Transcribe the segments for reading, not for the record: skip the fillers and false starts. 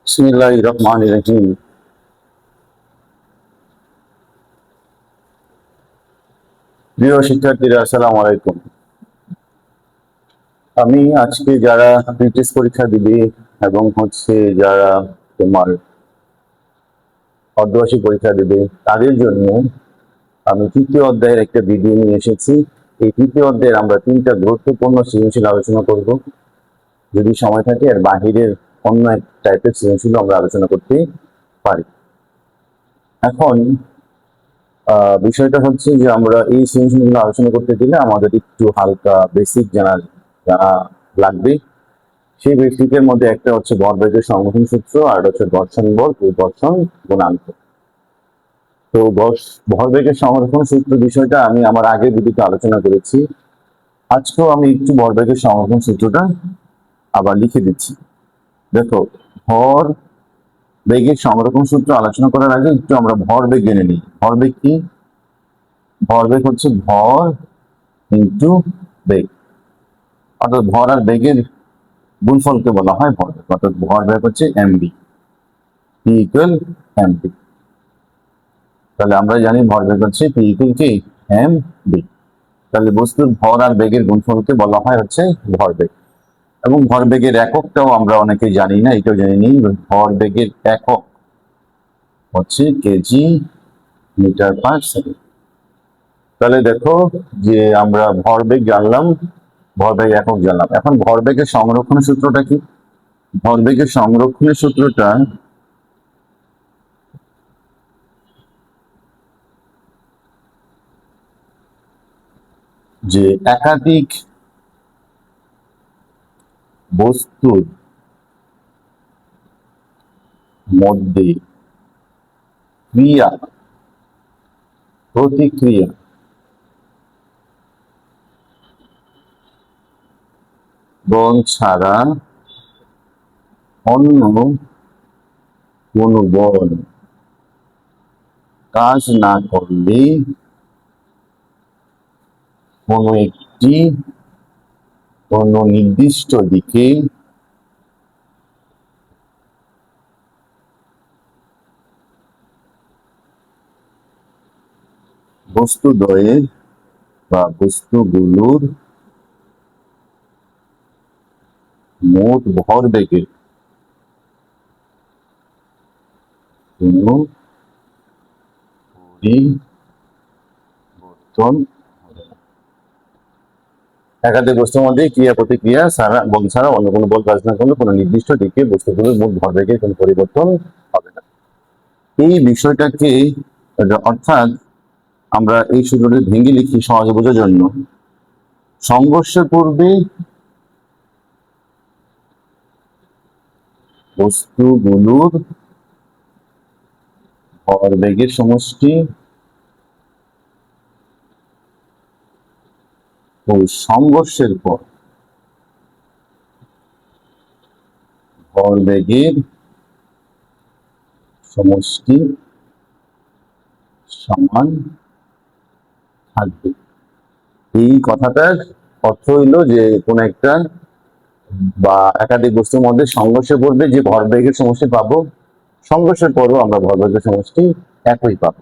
বিসমিল্লাহির রহমানির রহিম। প্রিয় শিক্ষার্থীরা, আসসালামু আলাইকুম। আমি আজকে যারা প্রিটেস্ট পরীক্ষা দিবে এবং যারা তোমার অর্ধবার্ষিক পরীক্ষা দিবে তাদের জন্য আমি তৃতীয় অধ্যায়ের একটা ভিডিও নিয়ে এসেছি। এই তৃতীয় অধ্যায়ের আমরা তিনটা গুরুত্বপূর্ণ সৃজনশীল আলোচনা করব। যদি সময় থাকে এর বাহিরের অন্য এক টাইপের সৃজনশীল আমরা আলোচনা করতে পারি। এখন বিষয়টা হচ্ছে যে আমরা এই সৃজনশীলগুলো আলোচনা করতে গেলে আমাদের একটু হালকা বেসিক জানা লাগবে। সেই বেসিকের মধ্যে একটা হচ্ছে ভরবেগের সংঘটন সূত্র, আর হচ্ছে ঘর্ষণ বল ও ঘর্ষণ গুণাঙ্ক। তো ভরবেগের সংঘটন সূত্র বিষয়টা আমি আমার আগের ভিডিওতে আলোচনা করেছি। আজকেও আমি একটু ভরবেগের সংঘটন সূত্রটা আবার লিখে দিচ্ছি। দেখো, ভর বেগের সংরক্ষণ সূত্র আলোচনা করার আগে একটু আমরা ভরবেগ জেনে নিই। ভরবেগ কি? ভরবেগ হচ্ছে ভর ইন্টু বেগ, অর্থাৎ ভর আর বেগের গুণফলকে বলা হয় ভরবেগ। অর্থাৎ ভরবেগ হচ্ছে এমবি, পি ইকুয়াল এমবি। তাহলে আমরা জানি ভরবেগ হচ্ছে পি ইকুয়াল কি এম বি। তাহলে বস্তুর ভর আর বেগের গুণফলকে বলা হয় হচ্ছে ভরবেগ। এবং ভরবেগের এককটাও আমরা অনেকেই জানি না, এটাও জানি নি। ভরবেগের একক হচ্ছে কেজি মিটার পার সেকেন্ড। তাহলে দেখো যে আমরা ভরবেগ জানলাম, ভরবেগ একক জানলাম। এখন ভরবেগের সংরক্ষণের সূত্রটা কি? ভরবেগের সংরক্ষণের সূত্রটা যে একাধিক বস্তুর মধ্যে ক্রিয়া প্রতিক্রিয়া বল ছাড়া অন্য কোন বল কাজ না করলে কোন নির্দিষ্ট দিকে বস্তুদ্বয়ের বা বস্তুগুলোর মোট ভরবেগের কোনো পরিবর্তন হবে না। একাধিক বস্তুর মধ্যে ক্রিয়া প্রতিক্রিয়া বল ছাড়া অন্য কোনো বল কাজ না করলে কোনো নির্দিষ্ট দিকে বস্তুগুলোর মোট ভরবেগের কোনো পরিবর্তন হবে না। এই বিষয়টাকে অর্থাৎ আমরা এই সূত্রটি ভেঙে লিখি সহজে বোঝার জন্য। সংঘর্ষের পূর্বে বস্তুগুলোর ভরবেগের সমষ্টি ও সংঘর্ষের পর ভরবেগের সমষ্টি সমান থাকবে। এই কথাটার অর্থ হইল যে কোন একটা বা একাধিক বস্তুর মধ্যে সংঘর্ষে পড়বে যে ভরবেগের সমষ্টি পাবো, সংঘর্ষের পরও আমরা ভরবেগের সমষ্টি একই পাবো।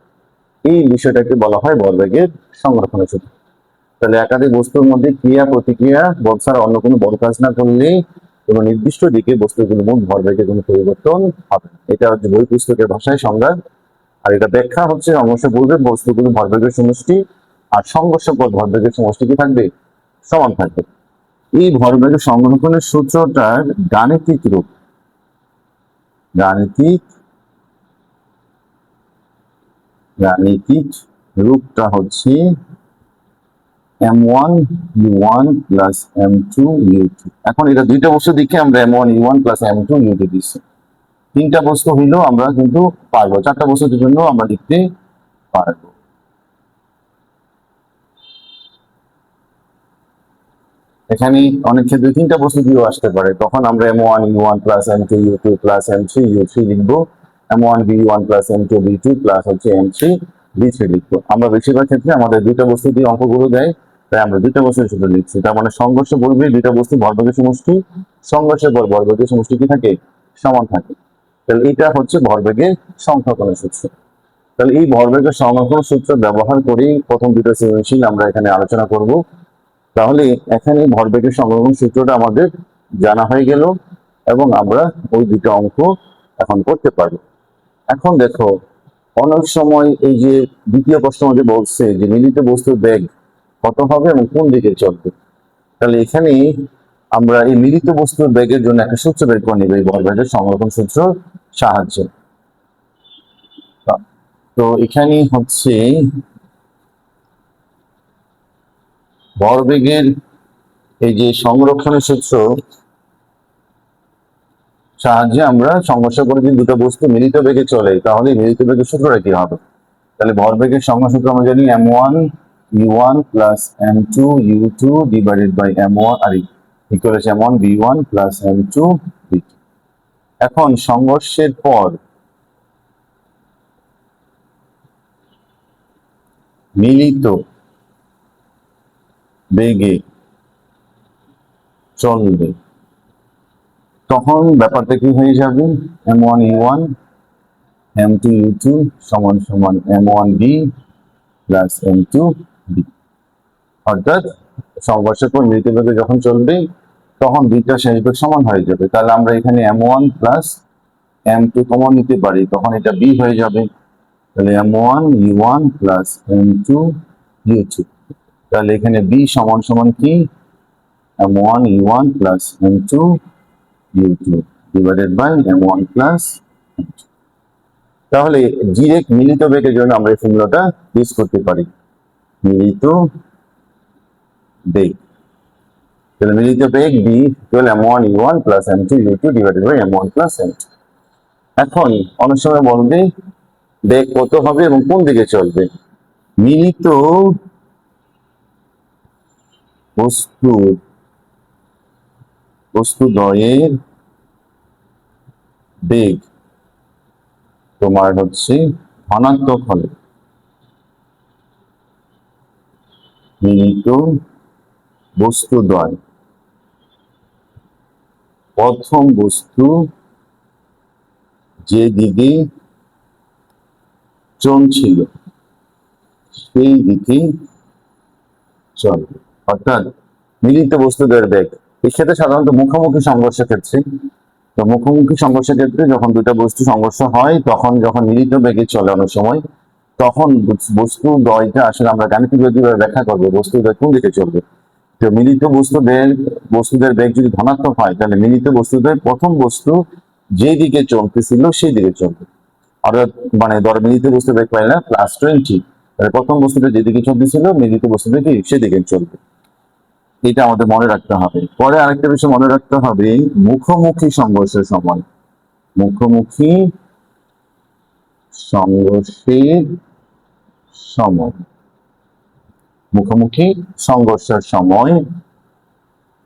এই বিষয়টাকে বলা হয় ভরবেগের সংরক্ষণের সূত্র। তাহলে একাধিক বস্তুর মধ্যে ক্রিয়া প্রতিক্রিয়া বল ছাড়া অন্য কোনো বল কাজ না করলে কোনো নির্দিষ্ট দিকে বস্তুগুলোর মোট ভরবেগের কোনো পরিবর্তন হবে না। এটা হচ্ছে বই পুস্তকের ভাষায় সংজ্ঞা। আর এটা ব্যাখ্যা হচ্ছে সংঘর্ষের পূর্বে বস্তুগুলো ভরবেগের সমষ্টি আর সংঘর্ষের পর ভরবেগের সমষ্টি কি থাকবে? সমান থাকবে। এই ভরবেগের সংরক্ষণের সূত্রটার গাণিতিক রূপ, গাণিতিক গাণিতিক রূপটা হচ্ছে m1 u1 plus m2 u2। এখন এটা দুইটা বস্তু দেখে আমরা m1 u1 plus m2 u2 দিচ্ছি। তিনটা বস্তু হইলেও আমরা কিন্তু পারবো, চারটা বস্তুর জন্য আমরা লিখতে পারবো। এখানে অনেক ক্ষেত্রে তিনটা বস্তু দিয়েও আসতে পারে, তখন আমরা m1 u1 plus m2 u2 plus m3 u3 লিখবো। m1 b1 plus m2 b2 plus হচ্ছে m3 b3 লিখবো। আমরা বেশিরভাগ ক্ষেত্রে আমাদের দুইটা বস্তু দিয়ে অঙ্কগুলো দেয়, তাই আমরা দুইটা বস্তুর শুধু লিখছি। তার মানে সংঘর্ষ বলবে দুইটা বস্তু ভরবেগের সমষ্টি, সংঘর্ষের পর ভরবেগের সমষ্টি কি থাকে? সমান থাকে। তাহলে এটা হচ্ছে ভরবেগের সংখ্যাকরণ সূত্র। তাহলে এই ভরবেগের সংরক্ষণ সূত্র ব্যবহার করেই প্রথম দুটো সৃজনশীল আমরা এখানে আলোচনা করব। তাহলে এখানে ভরবেগের সংরক্ষণ সূত্রটা আমাদের জানা হয়ে গেল এবং আমরা ওই দুটো অঙ্ক এখন করতে পারবো। এখন দেখো, অনেক সময় এই যে দ্বিতীয় প্রশ্ন মধ্যে বলছে যে মিলিত বস্তুর বেগ কত হবে এবং কোন দিকে চলবে। তাহলে এখানে আমরা এই মিলিত বস্তুর বেগের জন্য একটা সূত্র বের করে নিব এই ভরবেগের সংরক্ষণ সূত্র সাহায্যে। তো এখানে হচ্ছে ভরবেগের এই যে সংরক্ষণের সূত্র সাহায্যে আমরা সংঘর্ষ করে যদি দুটো বস্তু মিলিত বেগে চলে তাহলে মিলিত বেগের সূত্রটা কি হবে। তাহলে ভরবেগের সংখ্যা সূত্র আমরা জানি m1 u1 plus m2 u2 divided by m1 আর ইকুয়াল হচ্ছে m1 v1 plus m2 v2। এখন সংঘর্ষের পর মিলিত বেগে চলবে তখন ব্যাপারটা কি হয়ে যাবে, m1 u1 m2 u2 সমান সমান m1 v plus m2 v। অর্থাৎ সংঘর্ষের পর মিলিত বেগে যখন চলবে তখন দুইটা শেষ বেগ সমান হয়ে যাবে। তাহলে আমরা এখানে m1 প্লাস m2 কমন নিতে পারি, তখন এটা b হয়ে যাবে। তাহলে m1 u1 plus m2 u2। তাহলে এখানে b সমান সমান কি, m1 u1 plus m2 u2 divided by m1 plus m2। তাহলে ডিরেক্ট মিলিত বেগের জন্য আমরা এই ফর্মুলাটা ইউজ করতে পারি, মিলিত বেগ। তাহলে মিলিত বেগ b equal m1 u1 plus m2 u2 divided by m1 plus m2। এখন অনেক সময় বলবে বেগ কত হবে এবং কোন দিকে চলবে। মিলিত বস্তুদ্বয়ের বেগ তোমার হচ্ছে ধনাত্মক হলে মিলিত বস্তুদ্বয় প্রথম বস্তু যে দিকে চলছিল সেই দিকে চলবে। অর্থাৎ মিলিত বস্তুদ্বয়ের বেগ এক্ষেত্রে সাধারণত মুখোমুখি সংঘর্ষের ক্ষেত্রে, তো মুখোমুখি সংঘর্ষের ক্ষেত্রে যখন দুটা বস্তু সংঘর্ষ হয় তখন যখন মিলিত বেগে চলে অনেক সময় তখন বস্তু দ্বয়টা আসলে আমরা গাণিতিকভাবে ব্যাখ্যা করবো বস্তুদ্বয় কোন দিকে চলবে। তো মিলিত বস্তুদের বেগ যদি ধনাত্মক হয় তাহলে মিলিত বস্তুদের প্রথম বস্তু যে দিকে চলতেছিল সেই দিকে চলবে। অর্থাৎ মানে ধর মিলিত বস্তু বেগ পাই না +20, তাহলে প্রথম বস্তুটা যেদিকে চলতেছিল মিলিত বস্তুটা কি সেদিকে চলবে। এটা আমাদের মনে রাখতে হবে। পরে আরেকটা বিষয় মনে রাখতে হবে, মুখোমুখি সংঘর্ষের সময়, মুখোমুখি সংঘর্ষের সময়, মুখোমুখি সংঘর্ষের সময়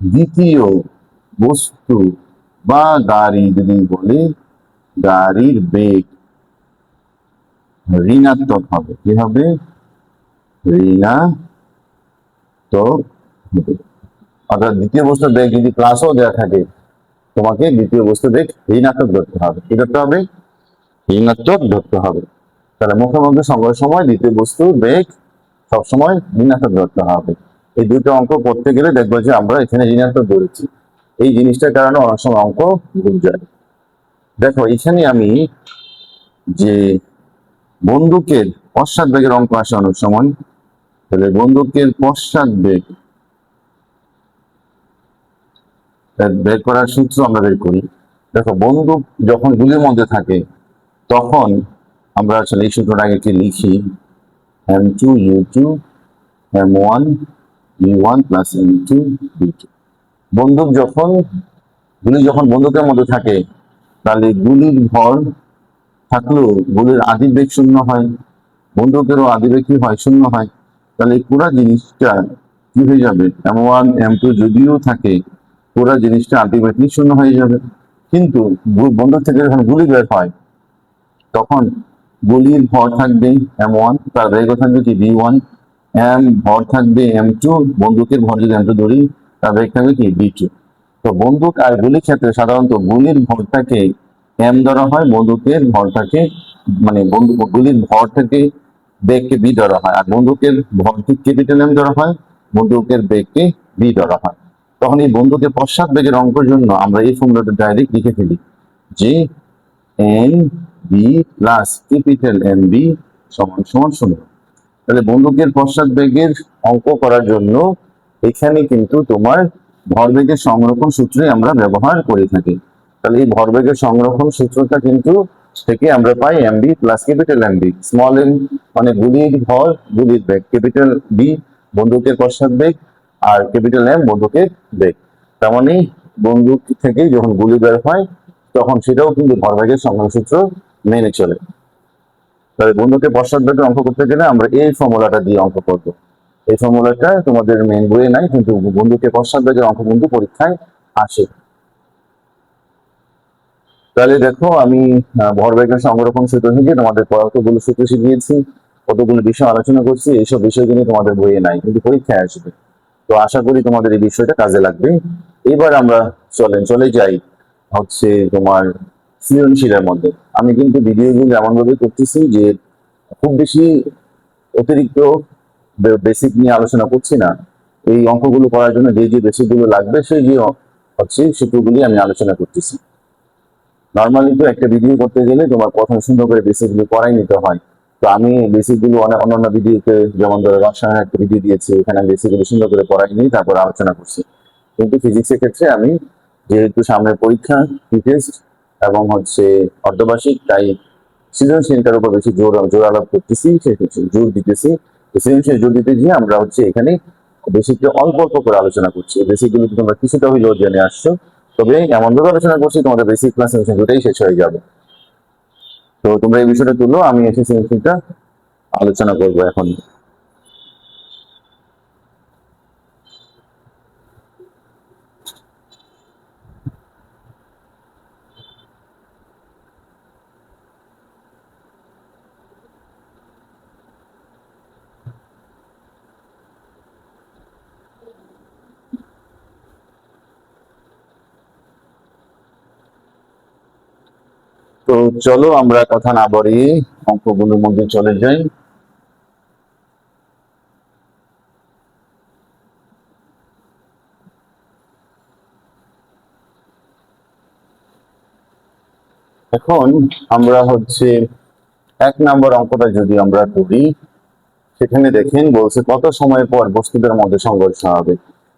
দ্বিতীয় বস্তু বা গাড়ি যদি বলে গাড়ির বেগ ঋণাত্মক হবে। কি হবে, ঋণাত্মক হবে। অর্থাৎ দ্বিতীয় বস্তুর বেগ যদি প্লাসও দেওয়া থাকে তোমাকে দ্বিতীয় বস্তুর বেগ ঋণাত্মক ধরতে হবে। কি ধরতে হবে, ঋণাত্মক ধরতে হবে। তাহলে মুখোমুখি সংঘর্ষের সময় দ্বিতীয় বস্তুর বেগ সবসময় ঋণাত্মক ধরতে হবে। এই দুটো অঙ্ক করতে গেলে দেখবো যে আমরা এখানে ঋণাত্মক ধরেছি, এই জিনিসটার কারণে অনেক সময় অঙ্ক ভুল যায়। দেখো এখানে আমি যে বন্দুকের পশ্চাৎ বেগের অঙ্ক আসে অনেক সময়, তাহলে বন্দুকের পশ্চাৎ বেগ বের করার সূত্র আমরা বের করি। দেখো বন্দুক যখন গুলির মধ্যে থাকে তখন আমরা আসলে এই সূত্রটা আগে লিখি, m2 u2 m1 u1 plus m2 v2। বন্দুক গুলি যখন বন্দুকের মধ্যে থাকে তাহলে গুলির ভর থাকলেও গুলির আদিবেগ শূন্য হয়, বন্দুকেরও আদিবেগ কি হয়, শূন্য হয়। তাহলে পুরো জিনিসটা কি হয়ে যাবে, m1 m2 যদিও থাকে পুরো জিনিসটা আলটিমেটলি শূন্য হয়ে যাবে। কিন্তু বন্দুক থেকে যখন গুলি বের হয় তখন গুলির ভর থাকবে m1, তার বেগও থাকবে কি v1, ভর থাকবে m2, বন্দুকের ভর যদি m2 ধরি তার বেগ থাকবে কি v2। তো বন্দুক আর গুলির ক্ষেত্রে সাধারণত গুলির ভরটাকে এম ধরা হয় বন্দুকের ভরটাকে, মানে গুলির ভর থেকে বেগকে বি ধরা হয়, আর বন্দুকের ভরকে ক্যাপিটাল এম ধরা হয়, বন্দুকের বেগকে বি ধরা হয়। তখন এই বন্দুকের পশ্চাৎ বেগের অঙ্কের জন্য আমরা এই ফর্মুলাটা ডাইরেক্ট লিখে ফেলি যে n b plus capital M b সমান সমান 0। তাহলে বন্দুকের পশ্চাৎ বেগের অঙ্ক করার জন্য এখানে কিন্তু তোমার ভরবেগের সংরক্ষণ সূত্রে আমরা ব্যবহার করে থাকি। তাহলে এই ভরবেগের সংরক্ষণ সূত্রটা কিন্তু থেকে আমরা পাই m v plus capital M V. Small m মানে গুলির ভর, গুলির বেগ, ক্যাপিটাল বি বন্দুকের পশ্চাৎ বেগ, আর ক্যাপিটাল এম বন্দুকের বেগ। তার মানে বন্দুক থেকে যখন গুলি বের হয় তখন সেটাও কিন্তু ভরবেগের সংরক্ষণ সূত্র মেনে চলে। তাহলে বন্দুকের পশ্চাৎ বেগের অঙ্ক করতে গেলে আমরা এই ফর্মুলাটা দিয়ে অঙ্ক করব। এই ফর্মুলাটা তোমাদের মেন বইয়ে নাই, কিন্তু বন্দুকের পশ্চাৎ বেগের অঙ্ক কিন্তু পরীক্ষায় আসে। তাহলে দেখো আমি ভরবেগের সংরক্ষণ সূত্র থেকে তোমাদের কতগুলো সূত্র শিখিয়েছি, কতগুলো বিষয় আলোচনা করছি। এইসব বিষয় কিন্তু তোমাদের বইয়ে নাই, কিন্তু পরীক্ষায় আসবে। তো আশা করি তোমাদের এই বিষয়টা কাজে লাগবে। এবার আমরা চলে যাই হচ্ছে তোমার সৃজনশীলের মধ্যে। আমি কিন্তু ভিডিওগুলো এমন ভাবে করতেছি যে খুব বেশি অতিরিক্ত বেসিক নিয়ে আলোচনা করছি না। এই অঙ্কগুলো করার জন্য যে যে বেসিক গুলো লাগবে সেই যে হচ্ছে সূত্রগুলি আমি আলোচনা করতেছি। নর্মালি তো একটা ভিডিও করতে গেলে তোমার প্রথমে সুন্দর করে বেসিক গুলো করাই নিতে হয়। তো আমি বেসিক গুলো অন্যান্য ভিডিওতে, যেমন ধরো রসায়নের একটা ভিডিও দিয়েছি, ওখানে বেসিক গুলো সুন্দর করে পড়াই নিয়ে তারপর আলোচনা করছি। কিন্তু ফিজিক্সের ক্ষেত্রে আমি যেহেতু সামনের পরীক্ষা, টেস্ট এবং হচ্ছে অর্ধবার্ষিক, তাই সৃজনশীলটার উপর বেশি জোর আরোপ করতেছি, জোর দিতেছি। সৃজনশীল জোর দিতে গিয়ে আমরা হচ্ছে এখানে বেসিকটা অল্প অল্প করে আলোচনা করছি। বেসিক গুলো তোমরা কিছুটা হইলেও জেনে আসছো, তবে এমন ভাবে আলোচনা করছি তোমাদের বেসিক ক্লাস দুটাই শেষ হয়ে যাবে। তো তোমরা এই বিষয়টা তুলো, আমি এসে সৃজনশীলটা আলোচনা করবো এখন। তো চলো আমরা কথা না বাড়িয়ে অঙ্কগুলোর মধ্যে চলে যাই। এখন আমরা হচ্ছে 1 নম্বর অঙ্কটা যদি আমরা করি, সেখানে দেখেন বলছে কত সময় পর বস্তুদের মধ্যে সংঘর্ষ হবে।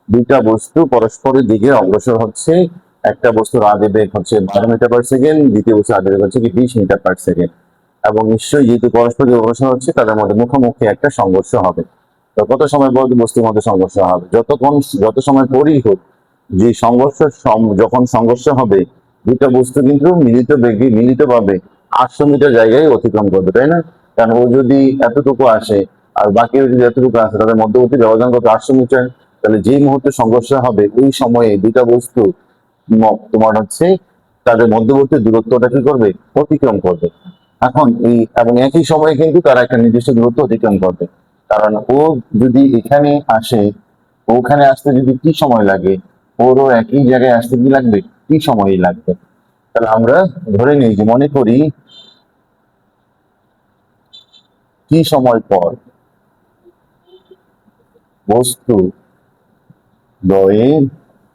দুইটা বস্তু পরস্পরের দিকে অগ্রসর হচ্ছে। একটা বস্তুর আগে বেগ হচ্ছে 12 মিটার/সেকেন্ড, দ্বিতীয় বস্তুর আগে বেগ হচ্ছে কি 20 মিটার/সেকেন্ড। এবং নিশ্চয়ই যেহেতু পরস্পর অগ্রসর হচ্ছে, তাদের মধ্যে মুখোমুখি একটা সংঘর্ষ হবে। তো কত সময় পর বস্তুর মধ্যে সংঘর্ষ হবে? যত সময় পরই হোক, যে যখন সংঘর্ষ হবে, দুটা বস্তু কিন্তু মিলিতভাবে 800 মিটার জায়গায় অতিক্রম করবে, তাই না? কারণ ও যদি এতটুকু আসে আর বাকি যদি এতটুকু আসে, তাদের মধ্যবর্তী ব্যবধান কত? 800 মিটার। তাহলে যেই মুহূর্তে সংঘর্ষ হবে ওই সময়ে দুটা বস্তু তোমার হচ্ছে তাদের মধ্যবর্তী দূরত্বটা কি করবে? অতিক্রম করবে। এখন এবং একই সময়ে কিন্তু তারা একটা নির্দিষ্ট দূরত্ব অতিক্রম করবে। কারণ ও যদি এখানে আসে, ওখানে আসতে যদি কি সময় লাগে, ওরও একই জায়গায় আসতে কি লাগবে? কি সময়ই লাগবে। তাহলে আমরা ধরে নিই যে, মনে করি কি সময় পর বস্তু দ্বয়ের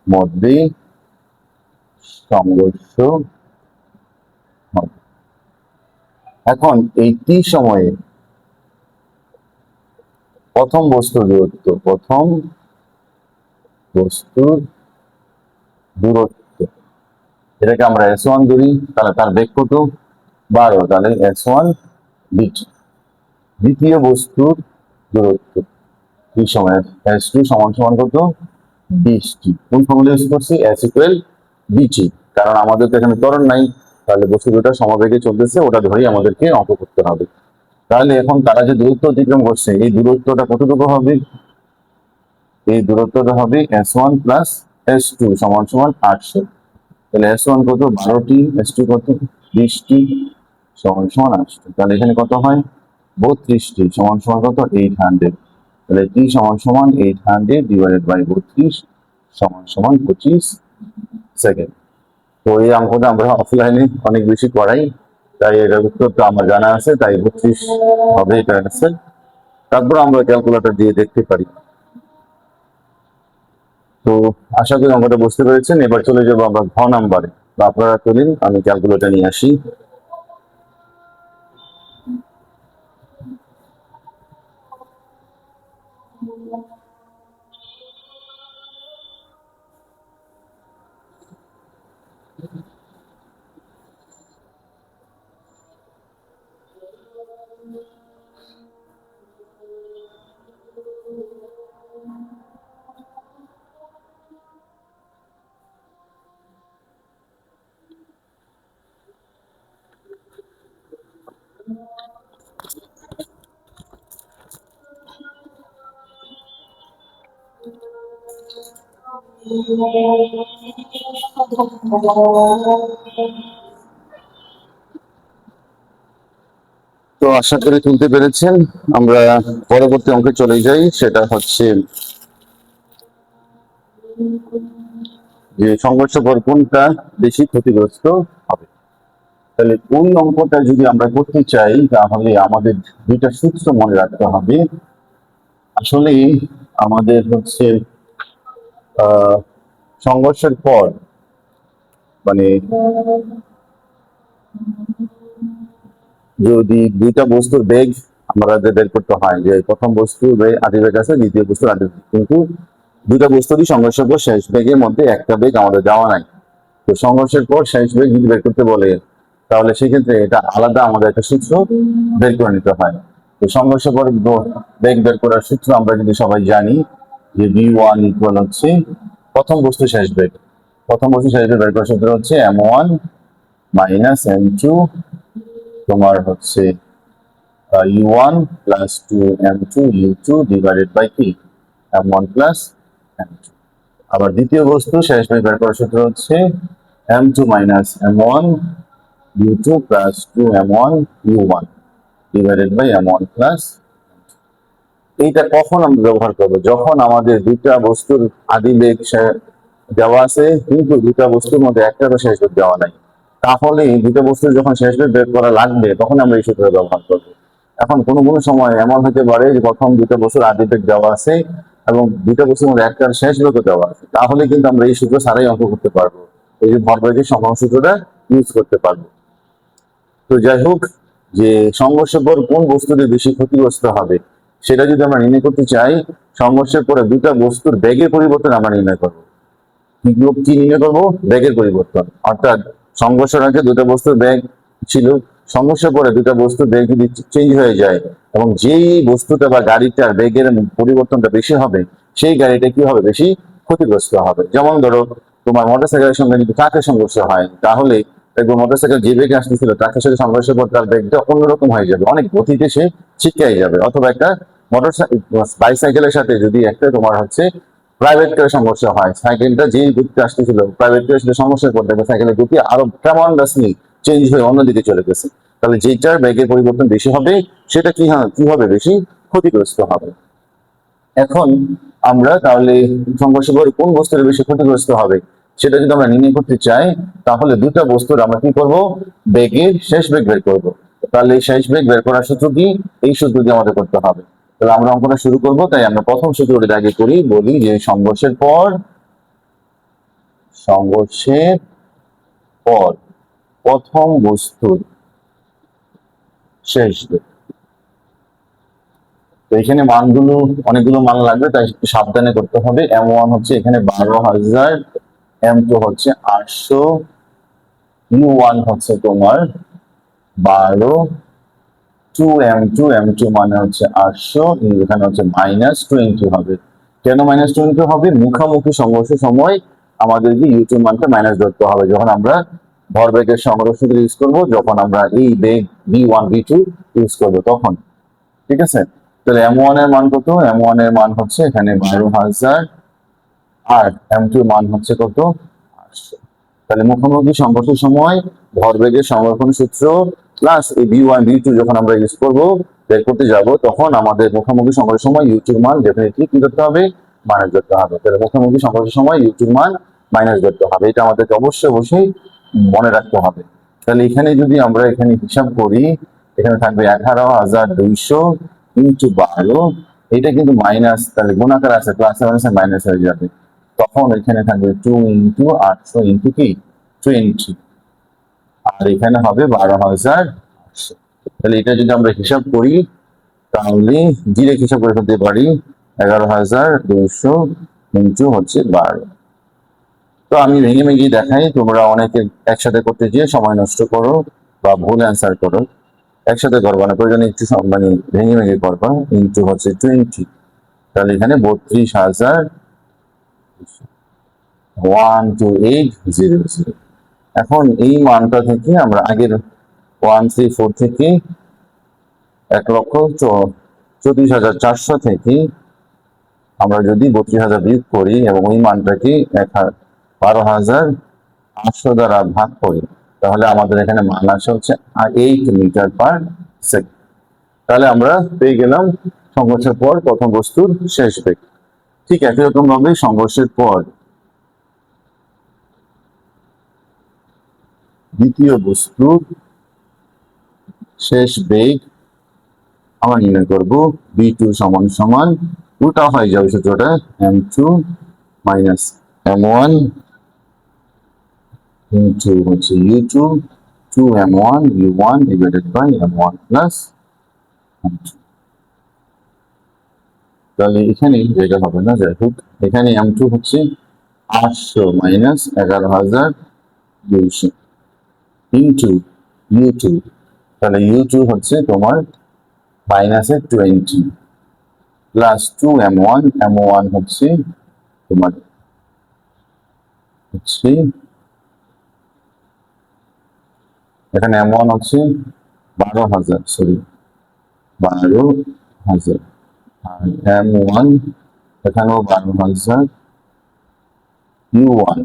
মধ্যে সংঘর্ষ হবে। এখন এই টি সময়ে প্রথম বস্তুর দূরত্ব, এটাকে আমরা S1 ধরি। তাহলে তার বেগ কত? 12। তাহলে S1 বিট। দ্বিতীয় বস্তুর দূরত্ব কি সময়? S2 সমান সমান কত? 20t। কোন ফর্মুলা ইউজ করছি? S=BT। কারণ আমাদের তো এখানে ত্বরণ নাই, তাহলে বস্তু দুটা সমবেগে চলতেছে, ওটা ধরেই আমাদেরকে অঙ্ক করতে হবে। তাহলে এখন তারা যে দূরত্ব অতিক্রম করছে, এই দূরত্বটা কতটুকু হবে? এই দূরত্বটা হবে S1 প্লাস S2 সমান সমান 800। তাহলে S1 কত? 12t, S2 কত? 20t সমান সমান 800। তাহলে এখানে কত হয়? 32t সমান সমান কত? 800। তাহলে t সমান সমান 800 ডিভাইডেড বাই 32 সমান সমান 25 সেকেন্ড। তো এই অঙ্কটা আমরা অফলাইনে অনেক বেশি করাই, তাই এটার উত্তর তো আমার জানা আছে, তাই 32 হবে এটা অ্যান্সার। তারপর আমরা ক্যালকুলেটর দিয়ে দেখতে পারি। তো আশা করি অঙ্কটা বুঝতে পেরেছেন। এবার চলে যাবো আমরা ঘ নাম্বারে। তো আপনারা চলুন, আমি ক্যালকুলেটর নিয়ে আসি। তো আশা করি তুলতে পেরেছেন। আমরা পরবর্তী অঙ্কে চলে যাই, সেটা হচ্ছে যে সংঘর্ষকর কোনটা বেশি ক্ষতিগ্রস্ত হবে। তাহলে ওই অঙ্কটা যদি আমরা করতে চাই, তাহলে আমাদের দুইটা সূত্র মনে রাখতে হবে। আসলে আমাদের হচ্ছে সংঘর্ষের পর, মানে যদি দুইটা বস্তুর বেগ আমাদের বের করতে হয়, যে প্রথম বস্তুর আদি বেগ আছে, দ্বিতীয় বস্তুর আদি বেগ, কিন্তু দুইটা বস্তুরই সংঘর্ষের পর শেষ বেগের মধ্যে একটা বেগ আমাদের দেওয়া নাই। তো সংঘর্ষের পর শেষ বেগ যদি বের করতে বলে, তাহলে সেক্ষেত্রে এটা আলাদা আমাদের একটা সূত্র বের করে নিতে হয়। তো সংঘর্ষের পর বেগ বের করার সূত্র আমরা কিন্তু সবাই জানি, যে v1 ইকুয়াল হচ্ছে প্রথম বস্তু শেষ বেগ। প্রথম বস্তু শেষ বেগ বের করার সূত্র হচ্ছে m1 মাইনাস m2 তোমার হচ্ছে u1 plus 2m2 u2 divided by কি m1 প্লাস m2। আবার দ্বিতীয় বস্তু শেষ বেগ বের করার সূত্র হচ্ছে m2 minus m1 u2 plus 2m1 u1 divided by m1 plus. এইটা কখন আমরা ব্যবহার করব? যখন আমাদের দুইটা বস্তুর আদি বেগ দেওয়া আছে, কিন্তু দুইটা বস্তুর মধ্যে একটারও শেষ বেগ দেওয়া নাই, তাহলে দুইটা বস্তুর যখন শেষ বেগ বের করা লাগবে, তখন আমরা এই সূত্র ব্যবহার করবো। এখন কোনো কোনো সময় এমন হতে পারে যে প্রথম দুইটা বস্তুর আদি বেগ দেওয়া আছে এবং দুইটা বস্তুর মধ্যে একটার শেষ বেগও দেওয়া আছে, তাহলে কিন্তু আমরা এই সূত্র ছাড়াই অঙ্ক করতে পারবো, এই যে ভরবেগের সমানুপাত সূত্রটা ইউজ করতে পারবো। তো যাই হোক, যে সংঘর্ষের পর কোন বস্তুটি বেশি ক্ষতিগ্রস্ত হবে সেটা যদি আমরা নির্ণয় করতে চাই, সংঘর্ষের পরে দুটা বস্তুর বেগের পরিবর্তন আমরা নির্ণয় করবো। কি নির্ণয় করবো? বেগের পরিবর্তন। অর্থাৎ সংঘর্ষের আগে দুটা বস্তুর বেগ ছিল, সংঘর্ষের পরে দুটা বস্তুর বেগ যদি চেঞ্জ হয়ে যায় এবং যেই বস্তুটা বা গাড়িটার বেগের পরিবর্তনটা বেশি হবে, সেই গাড়িটা কি হবে? বেশি ক্ষতিগ্রস্ত হবে। যেমন ধরো তোমার মোটরসাইকেলের সঙ্গে যদি ট্রাকের সংঘর্ষ হয়, তাহলে দেখবো মোটরসাইকেল যে বেগে আসতেছিল, ট্রাকের সাথে সংঘর্ষের পর তার বেগটা অন্যরকম হয়ে যাবে, অনেক গতিতে সে ছিটকে যাবে। অথবা একটা বাইসাইকেলের সাথে যদি একটা তোমার হচ্ছে প্রাইভেট কারের সংঘর্ষ হয়, সাইকেলটা যেই গতিতে আসতেছিল প্রাইভেট কারের সাথে সংঘর্ষের পর দেখবে সাইকেলের গতি আরো ট্রেমেন্ডাসলি চেঞ্জ হয়ে অন্যদিকে চলে গেছে। তাহলে যেটার বেগের পরিবর্তন বেশি হবে, সেটা কি হবে? বেশি ক্ষতিগ্রস্ত হবে। এখন আমরা তাহলে সংঘর্ষের পরে কোন বস্তুর বেশি ক্ষতিগ্রস্ত হবে সেটা যদি আমরা নির্ণয় করতে চাই, তাহলে দুটা বস্তুর আমরা কি করব? বেগের শেষ বেগ বের করব। তাহলে এই শেষ বেগ বের করার সূত্র কি? এই সূত্র দিয়ে আমাদের করতে হবে। তাহলে আমরা অঙ্কটা শুরু করব, তাই আমরা প্রথম সূত্রটি আগে করি। বলি যে সংঘর্ষের পর প্রথম বস্তুর শেষ বেগ। তো এখানে মানগুলো অনেকগুলো মান লাগবে, তাই একটু সাবধানে করতে হবে। m1 হচ্ছে এখানে 12,000, m2 হচ্ছে 800, u1 হচ্ছে তোমার 12, 2m2 মানে হচ্ছে 800, এখানে হচ্ছে -20 হবে। কেন -20 হবে? মুখামুখি সংঘর্ষের সময় আমাদেরকে u2 মানটা মাইনাস ধরতে হবে, যখন আমরা ভরবেগের সংঘর্ষ ইউজ করবো, যখন আমরা এই বেগ v1 v2 ইউজ করবো তখন। ঠিক আছে? তাহলে m1 এর মান কত? m1 এর মান হচ্ছে এখানে 12,000, আর m2 এর মান হচ্ছে কত? 800। তাহলে মুখোমুখি সংঘর্ষের সময় ভরবেগের সংরক্ষণ সূত্র প্লাস এই v1 v2 যখন আমরা ইউজ করব, বের করতে যাব, তখন আমাদের মুখোমুখি সংঘর্ষের সময় u2 এর মান ডেফিনেটলি কি করতে হবে? মাইনাস ধরতে হবে। তাহলে মুখোমুখি সংঘর্ষের সময় u2 এর মান মাইনাস ধরতে হবে। এটা আমাদেরকে অবশ্যই মনে রাখতে হবে। তাহলে এখানে যদি আমরা এখানে হিসাব করি, এখানে থাকবে 11,200 ইন্টু 12, এটা কিন্তু মাইনাস, তাহলে গুণাকার আছে, প্লাস মাইনাসে মাইনাস হয়ে যাবে। তখন এখানে থাকবে 2 ইন্টু 800 ইন্টু কি 20, আর এখানে হবে 12,800। তাহলে এটা যদি আমরা হিসাব করি তাহলে ডিরেক্ট হিসাব করে ফেলতে পারি 11,200 ইন্টু হচ্ছে 12। তো আমি ভেঙে ভেঙে দেখাই, তোমরা অনেকে একসাথে করতে গিয়ে সময় নষ্ট করো বা ভুল অ্যান্সার করো। একসাথে করবা না, প্রয়োজনে একটু মানে ভেঙে ভেঙে করবা। ইন্টু হচ্ছে 20, তাহলে এখানে 32,128,000। এখন এই মানটা থেকে আমরা আগের 134 থেকে 1,34,400 থেকে আমরা যদি 32,000 বিয়োগ করি এবং ওই মানটাকে 12,800 দ্বারা ভাগ করি, তাহলে আমাদের এখানে মান আসে হচ্ছে 8 মিটার পার সেকেন্ড। তাহলে আমরা পেয়ে গেলাম সংঘর্ষের পর প্রথম বস্তুর শেষ বেগ। ঠিক একই রকম ভাবে সংঘর্ষের পর দ্বিতীয় বস্তুর শেষ বেগ আমরা নির্ণয় করব। v2 সমান সমান উল্টা হয়ে যাবে সূত্রটা, m2 মাইনাস m1 ইন্টু হচ্ছে u2, 2m1 u1 divided by m1 plus m2। তাহলে এখানে যেটা হবে না, যাই হোক, এখানে m2 হচ্ছে 800 মাইনাস 11,200 ইন্টু u2, তাহলে u2 হচ্ছে তোমার মাইনাসে 20 প্লাস 2m1, m1 হচ্ছে তোমার হচ্ছে এখানে m1 হচ্ছে 12,000, সরি 12,000, আর m1 এখানেও 12,000, u1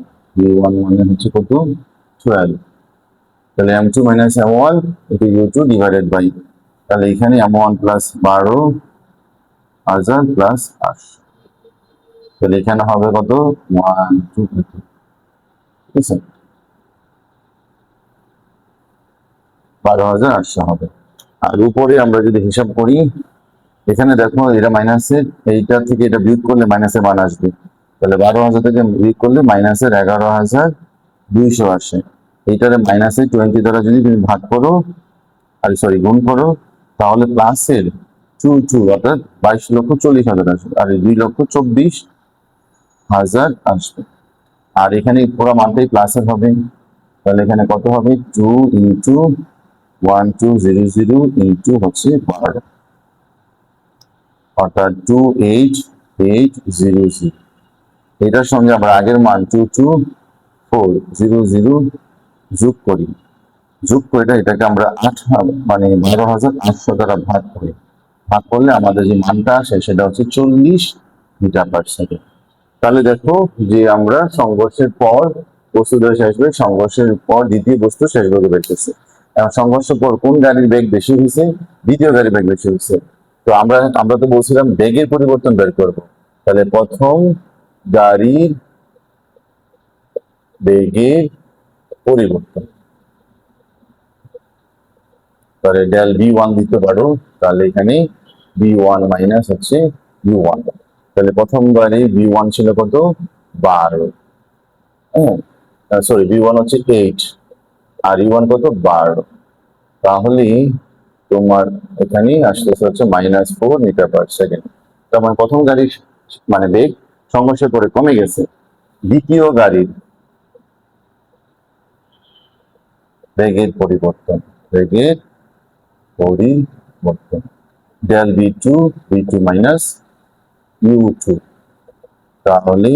মানে হচ্ছে কত 12। তাহলে m2 মাইনাস m1 এটা u2 ডিভাইডেড বাই, তাহলে এখানে m1 প্লাস 12,000 প্লাস 800, তাহলে এখানে হবে কত 1 2 ঠিক আছে 12,800 হবে। আর উপরে আমরা যদি হিসাব করি, এখানে দেখো এটা মাইনাসের, এইটা থেকে এটা বিয়োগ করলে মাইনাসের মান আসবে, তাহলে 12,000 থেকে বিয়োগ করলে মাইনাসের 11,200 আসে। এইটারে মাইনাসের 20 দ্বারা যদি তুমি ভাগ করো, আর সরি গুণ করো, তাহলে প্লাসের 2 অর্থাৎ 22,40,000 আসবে, আর 2,24,000 আসবে। আর এখানে পুরো মানটাই প্লাসের হবে, তাহলে এখানে কত হবে 2 ইন্টু 1200 ইন্টু হচ্ছে 12, অর্থাৎ 28,800। এটার সঙ্গে আমরা আগের মান 22,400 যোগ করি, যোগ করে এটাকে আমরা 8 মানে 12,800 দ্বারা ভাগ করি, ভাগ করলে আমাদের যে মানটা আসে সেটা হচ্ছে 40 মিটার পার সেকেন্ড। তাহলে দেখো যে আমরা সংঘর্ষের পর বস্তু শেষ বেগ, সংঘর্ষের পর দ্বিতীয় বস্তু শেষ বেগে বের করছে। এবং সংঘর্ষের পর কোন গাড়ির বেগ বেশি হয়েছে, দ্বিতীয় গাড়ির বেগ বেশি হয়েছে। তো আমরা তো বলছিলাম বেগের পরিবর্তন বের করব, তাহলে প্রথম গাড়ির বেগের পরিবর্তন, তাহলে ডেল v1 দিতে পারো, তাহলে এখানে v1 মাইনাস হচ্ছে u1, তাহলে প্রথম গাড়ি v1 ছিল কত 12, হ্যাঁ সরি v1 হচ্ছে 8 আর u1 কত 12, তাহলে তোমার এখানে আসতেছে হচ্ছে -4 মিটার পার সেকেন্ড। তার মানে প্রথম গাড়ির মানে বেগ সংঘর্ষের পরে কমে গেছে, দ্বিতীয় গাড়ির বেগের পরিবর্তন, বেগের পরিবর্তন ডেল v2 মাইনাস u2, তাহলে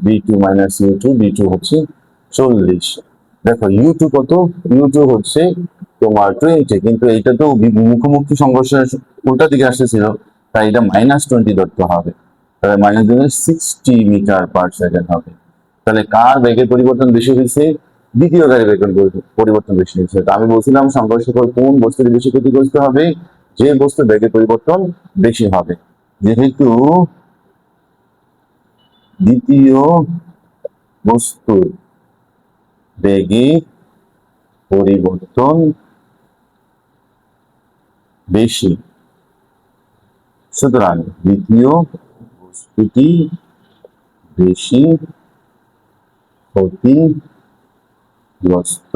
v2 মাইনাস v2 হচ্ছে 40। দেখো u2 কত, u2 হচ্ছে তোমার 20, কিন্তু এইটা তো মুখোমুখি সংঘর্ষের উল্টা দিকে আসতেছিল, তাই এটা -20 ধরতে হবে, তাহলে -60 মিটার পার সেকেন্ড হবে। তাহলে কার বেগের পরিবর্তন বেশি হয়েছে, দ্বিতীয় গাড়ির বেগের পরিবর্তন বেশি হয়েছে। তো আমি বলছিলাম সংঘর্ষের পর কোন বস্তুর বেশি ক্ষতিগ্রস্ত হবে, যে বস্তুর বেগের পরিবর্তন বেশি হবে। যেহেতু দ্বিতীয় বস্তুর বেগের পরিবর্তন বেশি, সুতরাং দ্বিতীয় বস্তুটি বেশি ক্ষতিগ্রস্ত।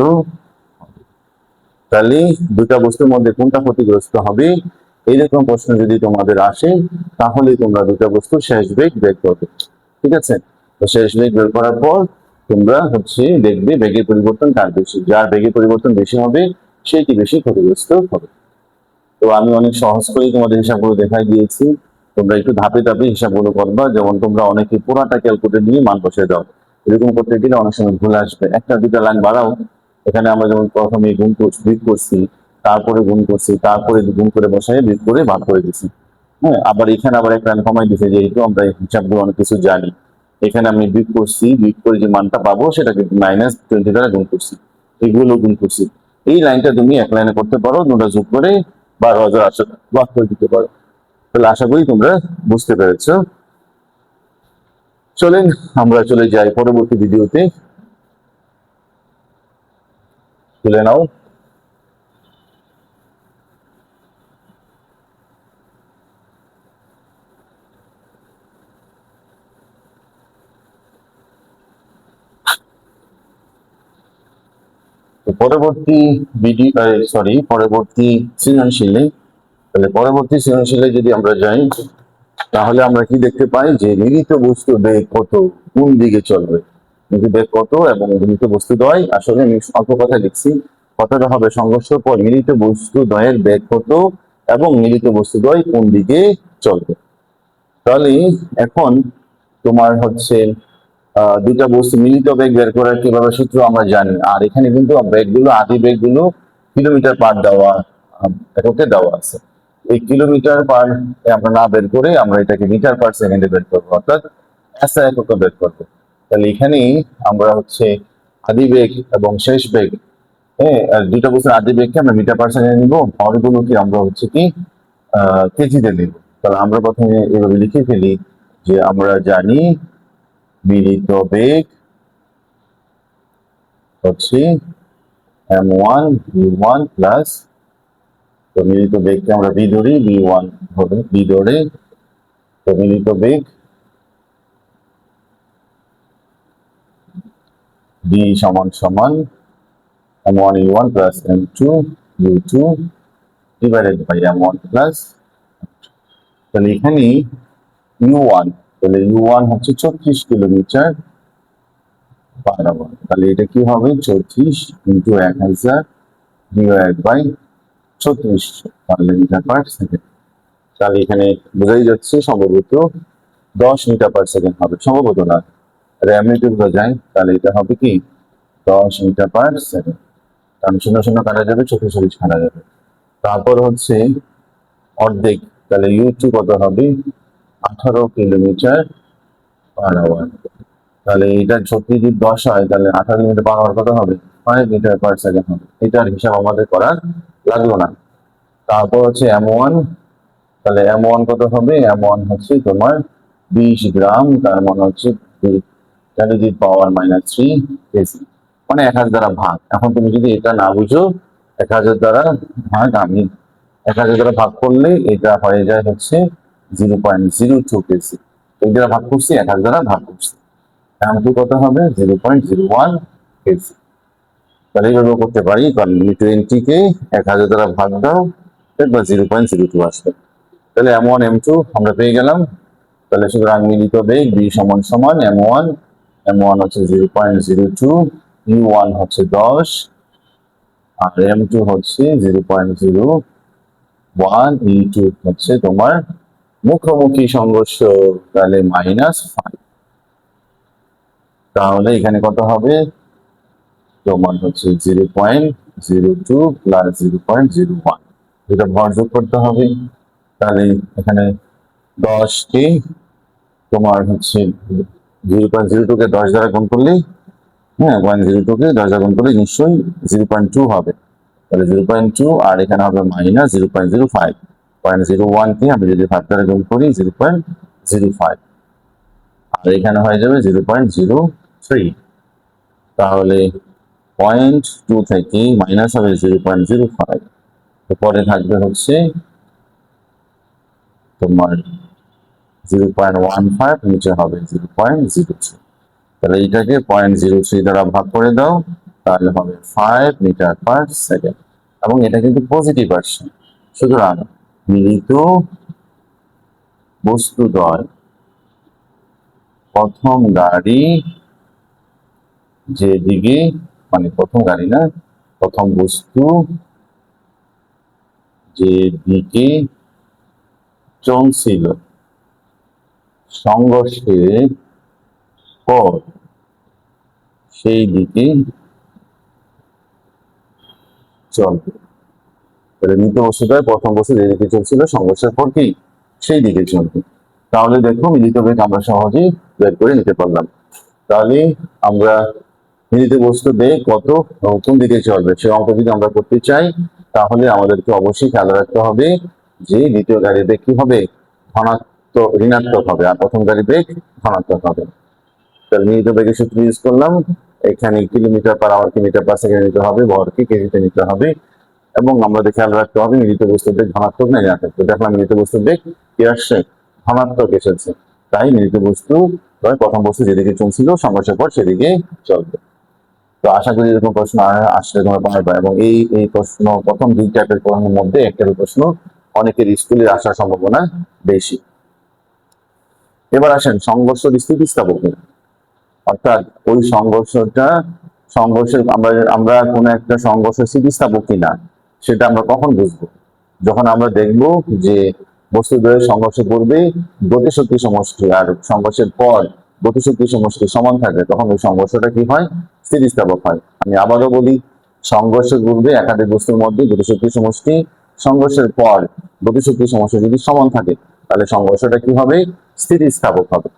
তাহলে দুটা বস্তুর মধ্যে কোনটা ক্ষতিগ্রস্ত হবে, এইরকম প্রশ্ন যদি তোমাদের আসে তাহলে তোমরা দুটা বস্তু শেষ বেগ বের করবে। ঠিক আছে, তো শেষ বেগ বের করার পর তোমরা দেখবে বেগের পরিবর্তন কার বেশি, যার বেগের পরিবর্তন বেশি হবে সেটি বেশি ক্ষতিগ্রস্ত হবে। তো আমি অনেক সহজ করেই তোমাদের হিসাবগুলো দেখাই দিয়েছি, তোমরা একটু ধাপে ধাপে হিসাবগুলো করবা। যেমন তোমরা অনেকে পুরাটা ক্যালকুলেটর নিয়ে মান বসে দাও, এরকম করতে গেলে অনেক সময় ভুল আসবে। একটা দুটা লাইন বাড়াও। এখানে আমরা যেমন প্রথমে বিয়োগ করছি, তারপরে গুণ করছি, তারপরে গুণ করে বসাই বিয়োগ করে ভাগ করে দিছি। হ্যাঁ, আবার এখানে আবার একটা লাইন কমাই দিছে, যেহেতু আমরা এই হিসাবগুলো অনেক কিছু জানি। এখানে আমি বিয়োগ করছি, বিয়োগ করে যে মানটা পাবো সেটাকে -20 দ্বারা গুণ করছি, এগুলো গুণ করছি। এই লাইনটা তুমি এক লাইনে করতে পারো, দুটা যোগ করে 12,800 ভাগ করে দিতে পারো। তাহলে আশা করি তোমরা বুঝতে পেরেছো। চলেন আমরা চলে যাই পরবর্তী ভিডিওতে। তুলে নাও। তো পরবর্তী পরবর্তী সৃজনশীলে, তাহলে পরবর্তী সৃজনশীলে যদি আমরা যাই তাহলে আমরা কি দেখতে পাই যে মিলিত বস্তু বেগ কত, কোন দিকে চলবে, মিলিত বেগ কত এবং মিলিত বস্তু দ্বয়, আসলে আমি অল্প কথা লিখছি, কথাটা হবে সংঘর্ষ পর মিলিত বস্তু দ্বয়ের বেগ কত এবং মিলিত বস্তু দ্বয় কোন দিকে চলবে। তাহলে এখন তোমার দুইটা বস্তু মিলিত বেগ বের করার কিভাবে সূত্র আমরা জানি। আর এখানে কিন্তু বেগগুলো, আদি বেগগুলো কিলোমিটার পার দেওয়া, এককে দেওয়া আছে। এই কিলোমিটার পার আমরা না বের করে আমরা এটাকে মিটার পার সেকেন্ডে বের করবো, অর্থাৎ এসআই এককে বের করবো। তাহলে এখানেই আমরা আদি বেগ এবং শেষ বেগ, হ্যাঁ, দুইটা বস্তুর আদি বেগকে আমরা মিটার পার সেকেন্ডে নিবো, ভরগুলোকে আমরা কেজিতে নিব। তাহলে আমরা প্রথমে এভাবে লিখে ফেলি যে আমরা জানি মিলিত বেগ m1 v1 প্লাস, তো মিলিত বেগকে আমরা v ধরি, v1 হবে v ধরে, তো মিলিত বেগ v সমান সমান m1 u1 plus m2 u2 divided by m1 plus. তাহলে এখানে u1, তাহলে u1 হচ্ছে 36 কিলোমিটার পার আওয়ার। তাহলে এটা কি হবে, 34 into 1000 divide by 36 metre per second. তাহলে এখানে বোঝাই যাচ্ছে সম্ভবত 10 মিটার পার সেকেন্ড হবে, সম্ভবত না, এমনিতে বোঝা যায়। তাহলে এটা হবে কি 10 মিটার পার সেকেন্ড, কারণ 0 0 কাটা যাবে, 44 কাটা যাবে। তারপর অর্ধেক, তাহলে u2 কত হবে, 18 কিলোমিটার পার আওয়ার। তাহলে এটা 36 যদি 10 হয় তাহলে 18 কিলোমিটার পার আওয়ার কত হবে, 5 মিটার পার সেকেন্ড হবে। এটার হিসাব আমাদের করার লাগলো না। তারপর m1, তাহলে m1 কত হবে, m1 হচ্ছে তোমার 20 গ্রাম, তার মানে হচ্ছে 10⁻³ কেজি, মানে 1000 দ্বারা ভাগ। এখন তুমি যদি এটা না বুঝো, 1000 দ্বারা ভাগ, আমি 1000 দ্বারা ভাগ করলে এটা হয়ে যায় 0.02 কেজি। এই দ্বারা ভাগ করছি, 1000 দ্বারা ভাগ করছি, m2 কত হবে 0.01 কেজি। তাহলে এইভাবে করতে পারি, কারণ 20 কে 1000 দ্বারা ভাগ দাও, এবার 0.02 আসবে। তাহলে m1 m2 আমরা পেয়ে গেলাম। তাহলে সুতরাং মিলিত বেগ b সমান সমান m1 হচ্ছে 0.02, u1 হচ্ছে 10 আর m2 হচ্ছে 0.01, e2 হচ্ছে তোমার মুখোমুখি সংঘর্ষ, তাহলে -5। তাহলে এখানে কত হবে, তোমার 0.02 প্লাস 0.01, এটা ভর যোগ করতে হবে। তাহলে এখানে 10 কে তোমার 0.02 কে 10 দ্বারা গুণ করলে, হ্যাঁ 102 কে 10 দ্বারা গুণ করলে নিশ্চয়ই 0.2 হবে। তাহলে 0.2 আর এখানে হবে -0.05, 0.01 কে আমি যদি 5 দ্বারা গুণ করি 0.05, আর এখানে হয়ে যাবে 0.03। তাহলে 0.2 থেকে মাইনাস হবে 0.05, পরে থাকবে হচ্ছে তোমার 0.15, নিচে হবে 0.03। তাহলে এটাকে 0.03 দ্বারা ভাগ করে দাও, তাহলে হবে 5 মিটার পার সেকেন্ড, এবং এটা কিন্তু পজিটিভ আসছে। সুতরাং মিলিত বস্তুদ্বয় প্রথম গাড়ি যেদিকে, মানে প্রথম গাড়ি না, প্রথম বস্তু যেদিকে চলছিল সংঘর্ষের পর সেই দিকে চলবে। তাহলে মৃত বস্তুদ্বয় প্রথম বস্তু যেদিকে চলছিল সংঘর্ষের পর কি সেই দিকে চলবে। তাহলে দেখো মিলিত বেগ আমরা সহজেই বের করে নিতে পারলাম। তাহলে আমরা মিলিত বস্তু বেগ কত কোন দিকে চলবে সে অঙ্ক যদি আমরা করতে চাই, তাহলে আমাদেরকে অবশ্যই খেয়াল রাখতে হবে যে দ্বিতীয় গাড়ির বেগ কি হবে, ঋণাত্মক হবে, আর প্রথম গাড়ির বেগ ধনাত্মক হবে। তাহলে মিলিত বেগের সূত্র ইউজ করলাম, এখানে kilometre per hour metre per second নিতে হবে, ভরকে কেজিতে নিতে হবে, এবং আমাদের খেয়াল রাখতে হবে মিলিত বস্তুর বেগ ধনাত্মক না ঋণাত্মক। তো দেখলাম মিলিত বস্তুর বেগ কি আসছে, ধনাত্মক এসেছে। তাই মিলিত বস্তু প্রথম বস্তু যেদিকে চলছিল সংঘর্ষের পর সেদিকে চলবে। তো আশা করি এরকম প্রশ্ন আসলে তোমরা পারবে, এবং এই প্রশ্ন প্রথম দুই টাইপের প্রশ্নের মধ্যে একটা প্রশ্ন অনেকের স্কুলে আসার সম্ভাবনা বেশি। এবার আসেন সংঘর্ষ স্থিতিস্থাপক কিনা, অর্থাৎ ওই সংঘর্ষের আমরা কোনো একটা সংঘর্ষ স্থিতিস্থাপক কিনা সেটা আমরা কখন বুঝবো, যখন আমরা দেখব যে বস্তুদ্বয়ের সংঘর্ষের পূর্বে গতিশক্তি সমষ্টি আর সংঘর্ষের পর গতিশক্তি সমষ্টি সমান থাকে, তখন ওই সংঘর্ষটা কি হয়, স্থিতিস্থাপক হয়। আমি আবারও বলি, সংঘর্ষের পূর্বে একাধিক বস্তুর মধ্যে গতিশক্তি সমষ্টি, সংঘর্ষের পর গতিশক্তি সমষ্টি যদি সমান থাকে, তাহলে সংঘর্ষটা কি হবে, স্থিতিস্থাপক হবে।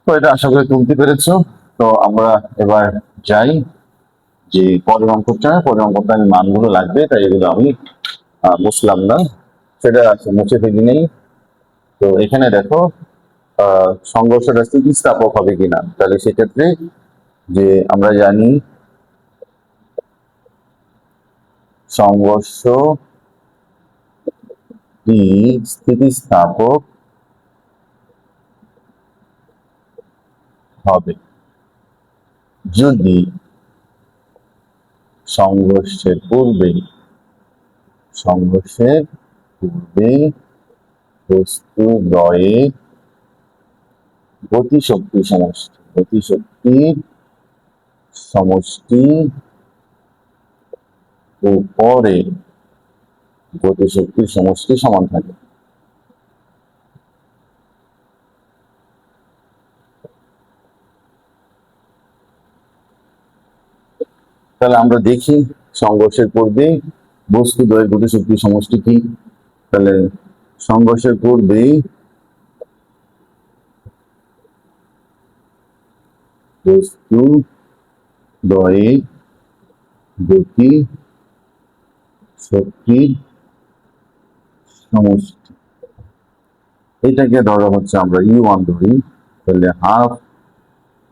তো এটা আশা করি তুলতে পেরেছো। তো আমরা এবার যাই যে পরের অঙ্কটা আমি মানগুলো লাগবে, তাই এগুলো আমি বুঝলাম না, সেটা মুছে ফেলি নেই। তো এখানে দেখো সংঘর্ষটা স্থিতিস্থাপক হবে কিনা, তাহলে সেক্ষেত্রে যে আমরা জানি সংঘর্ষ স্থিতিস্থাপক হবে যদি সংঘর্ষের পূর্বে বস্তুদ্বয়ের গতিশক্তির সমষ্টি ও পরে গতিশক্তির সমষ্টি সমান থাকে। তাহলে আমরা দেখি সংঘর্ষের পূর্বে বস্তুদ্বয়ের গতিশক্তির সমষ্টি কি। তাহলে সংঘর্ষের পূর্বে বস্তুদ্বয়ের গতি শক্তির সমষ্টি, এটাকে ধরো হচ্ছে আমরা U1 ধরি, তাহলে half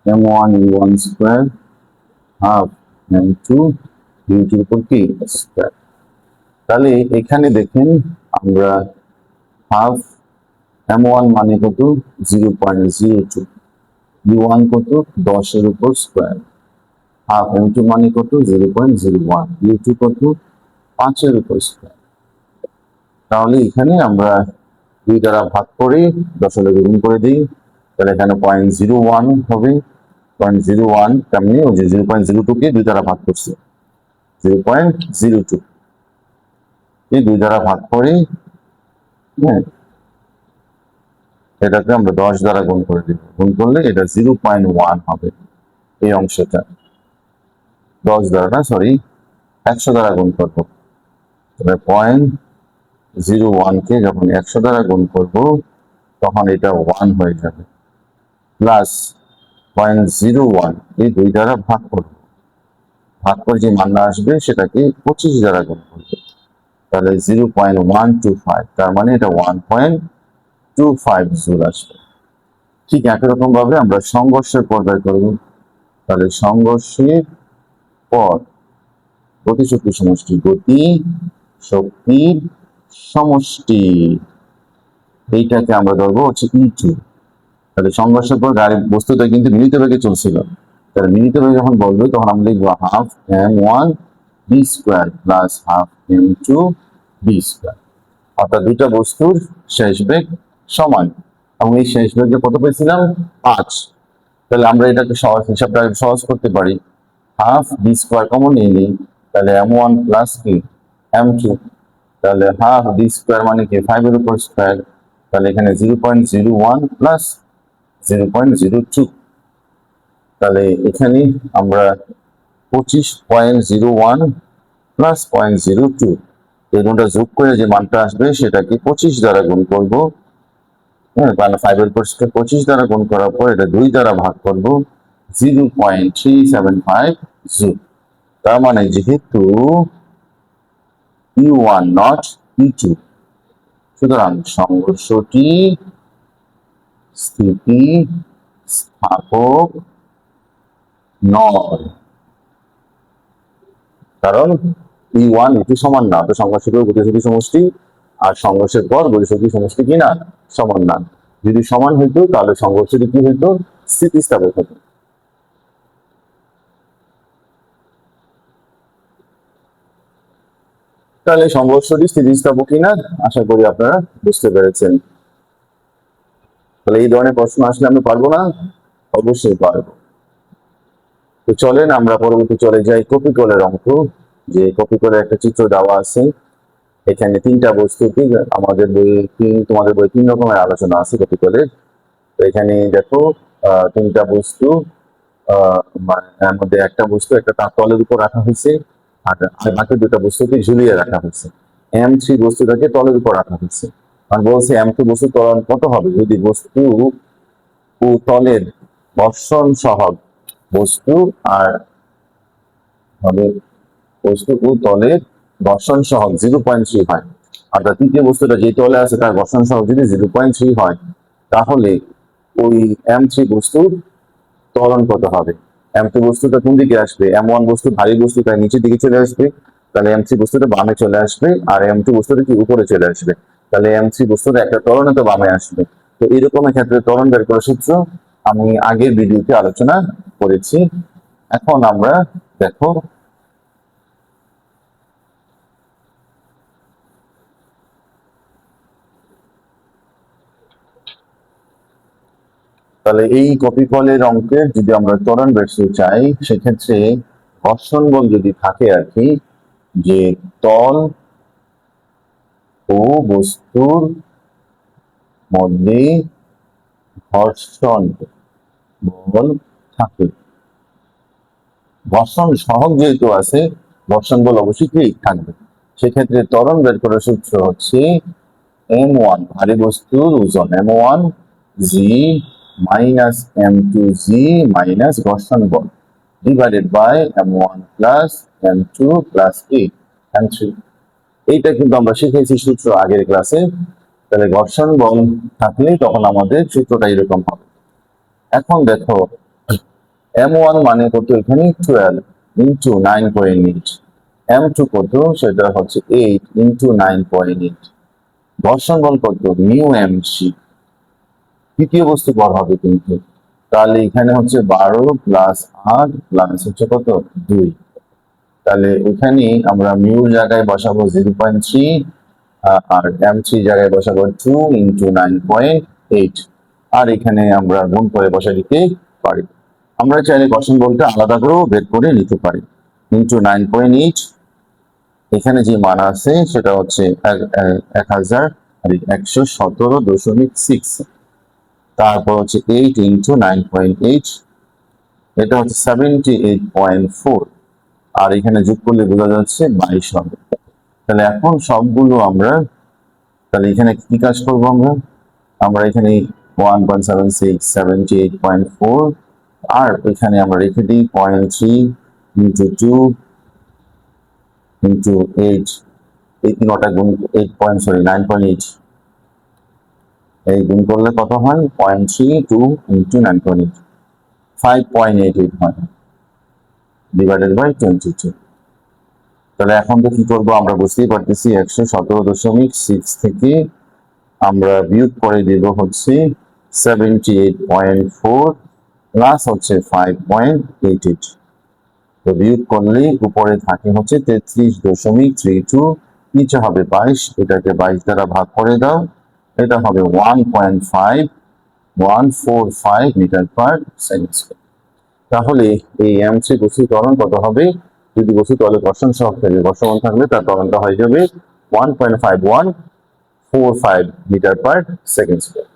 m1 U1 square half m2 U2 উপর কি স্কোয়ার। তাহলে এখানে দেখেন আমরা হাফ m1 মানে কত 0.02, U1 কত 10 এর উপর স্কোয়ার, হাফ m2 মানে কত 0.01, U2 কত 5 এর উপর স্কোয়ার। তাহলে এখানে আমরা 2 দ্বারা ভাগ করে 10 দিয়ে গুণ করে দিই, তাহলে এখানে 0.01 হবে, 0.01 তেমনি ওই যে 0.02 কে 2 দ্বারা ভাগ করছে, 0.02 এই 2 দ্বারা ভাগ করে, হ্যাঁ এটাকে আমরা 10 দ্বারা গুণ করে দিব, গুণ করলে এটা 0.1 হবে। এই অংশটা 10 দ্বারা না, সরি 100 দ্বারা গুণ করবো, তবে 0.01 কে যখন 100 দ্বারা গুণ করব তখন এটা 1 হয়ে যাবে, প্লাস 0.01 এই 2 দ্বারা ভাগ করব, ভাগ করে যে মানটা আসবে সেটাকে 25 দ্বারা গুণ করব, তাহলে 0.125, তার মানে এটা 1.25 জুল আসবে। ঠিক একই রকম ভাবে আমরা সংঘর্ষের পর বের করব, তাহলে সংঘর্ষের পর গতি শক্তির সমষ্টি, গতি শক্তির সমষ্টি, এইটাকে আমরা ধরবো হচ্ছে E2। তাহলে সংঘর্ষের পর গাড়ির বস্তুটা কিন্তু মিলিত বেগে চলছিল, তাহলে মিলিত বেগে যখন বলবো তখন আমরা লিখবো half m1 b square plus half m2 b square, অর্থাৎ দুইটা বস্তুর শেষ বেগ সমান, এবং এই শেষ বেগে কত পেয়েছিলাম 5। তাহলে আমরা এটাকে সহজ হিসাবটা সহজ করতে পারি, হাফ বি স্কোয়ার কমন নিয়ে নিই, তাহলে m1 প্লাস কি m2, তাহলে হাফ বি স্কোয়ার মানে কি 5 এর উপর স্কোয়ার, তাহলে এখানে 0.01 প্লাস 0.02, তাহলে এখানে আমরা 25.01 প্লাস 0.02 এই দুটো যোগ করে যে মানটা আসবে সেটাকে 25 দ্বারা গুণ করবো। হ্যাঁ, 5 এর উপর 25 দ্বারা গুণ করার পর এটা 2 দ্বারা ভাগ করবো, 0.375 জুল। তার মানে যেহেতু E1 নট E2, সুতরাং সংঘর্ষটি স্থিতি স্থাপক নয়, কারণ E1 E2 সমান না, তো সংঘর্ষের গতিশক্তি সমষ্টি আর সংঘর্ষের পর গতিশক্তি সমষ্টি কি না সমান না। যদি সমান হইতো তাহলে সংঘর্ষটি কি হইতো স্থিতিস্থাপক হতো। তাহলে সংঘর্ষটি স্থিতিস্থাপক কিনা আশা করি আপনারা বুঝতে পেরেছেন। তাহলে এই ধরনের প্রশ্ন আসলে আমি পারবো না, অবশ্যই পারবো। তো চলেন আমরা পরবর্তী চলে যাই কপিকলের অঙ্ক, যে কপিকলের একটা চিত্র দেওয়া আছে, এখানে তিনটা বস্তু, আমাদের বই তোমাদের বই 3 রকমের আলোচনা আছে কপিকলের। তো এখানে দেখো তিনটা বস্তু, এর মধ্যে একটা বস্তু একটা তার তলের উপর রাখা হয়েছে, আর বাকি দুটা বস্তুকে ঝুলিয়ে রাখা হয়েছে। M3 বস্তুটাকে তলের উপর রাখা হয়েছে, আর বলছে M2 বস্তু ত্বরণ কত হবে যদি বস্তু ও তলের ঘর্ষণ সহগ বস্তু আর হবে বস্তু ও তলের ঘর্ষণ সহগ 0.3 হয়, অর্থাৎ তৃতীয় বস্তুটা যে তলে আছে তার ঘর্ষণ সহগ যদি 0.3 হয়, তাহলে ওই M3 বস্তুর ত্বরণ কত হবে। M2 বস্তুটা কোন দিকে আসবে, M1 বস্তু ভারী বস্তু তাই নিচের দিকে চলে আসবে, তাহলে M3 বস্তুটা বামে চলে আসবে, আর M2 বস্তুটা কি উপরে চলে আসবে, তাহলে M3 বস্তুটা একটা ত্বরণে তো বামে আসবে। তো এরকম ক্ষেত্রে ত্বরণ বের করার সূত্র আমি আগের ভিডিওতে আলোচনা করেছি। এখন আমরা দেখো তাহলে এই কপিকলের অঙ্কের যদি আমরা ত্বরণ বের করতে চাই, সেক্ষেত্রে ঘর্ষণ বল যদি থাকে আর কি, যে তল ও বস্তুর মধ্যে ঘর্ষণ বল থাকে, ঘর্ষণ সহগ যেহেতু আছে ঘর্ষণ বল অবশ্যই কি থাকবে, সেক্ষেত্রে ত্বরণ বের করার সূত্র হচ্ছে M1 ভারী বস্তুর ওজন M1 G minus M2 G minus ঘর্ষণ বল divided by M1 plus M2 plus কি M3। এইটা কিন্তু আমরা শিখেছি সূত্র আগের ক্লাসে। তাহলে ঘর্ষণ বল থাকলে তখন আমাদের সূত্রটা এরকম হবে। এখন দেখো M1 মানে কত, এখানে 12 ইন্টু 9.8, M2 কত সেটা হচ্ছে 8 ইন্টু 9.8, ঘর্ষণ বল কত মিউ এমসি, তৃতীয় বস্তু বল হবে কিন্তু, তাহলে এখানে হচ্ছে 12 প্লাস 8 প্লাস হচ্ছে কত 2, তাহলে এখানে আমরা মিউর জায়গায় বসাবো 0.3 আর M3 জায়গায় বসাবো 2 ইন্টু 9.8, আর এখানে আমরা গুণ করে বসা দিতে পারি। আমরা চাইলে ঘর্ষণ বলটা আলাদা করেও বের করে নিতে পারি। ইন্টু 9.8, এখানে যে মান আছে সেটা হচ্ছে 1117.6, তারপর হচ্ছে 8 ইন্টু 9.8, এটা হচ্ছে 78.4, আর এখানে যোগ করলে বোঝা যাচ্ছে 22 হবে। তাহলে এখন সবগুলো আমরা তাহলে এখানে কি কাজ করবো আমরা এখানে 1.76 78.4, আর এখানে আমরা রেখে দিই 0.3 ইন্টু 2 ইন্টু 8, এই তিনটা গুণ 9.8, এই গুণ করলে কত হয় 0.32 ইন্টু 9.8, 5.88 হয়। Divided by 22। তাহলে এখন তো কি করবো আমরা বুঝতেই পারতেছি 117.6 থেকে আমরা বিয়োগ করে দেব হচ্ছে 78.4 প্লাস হচ্ছে 5.88। তো বিয়োগ করলে উপরে থাকে হচ্ছে 33.32, নিচে হবে 22, এটাকে 22 দ্বারা ভাগ করে দাও, এটা হবে 1.5145 মিটার পার সেকেন্ড স্কয়ার। তাহলে এই m3 বস্তুর ত্বরণ কত হবে? যদি বস্তু তলে ঘর্ষণ সহগ থাকে, ঘর্ষণ থাকলে তার ত্বরণটা হয়ে যাবে 1.5145 মিটার পার সেকেন্ড স্কয়ার।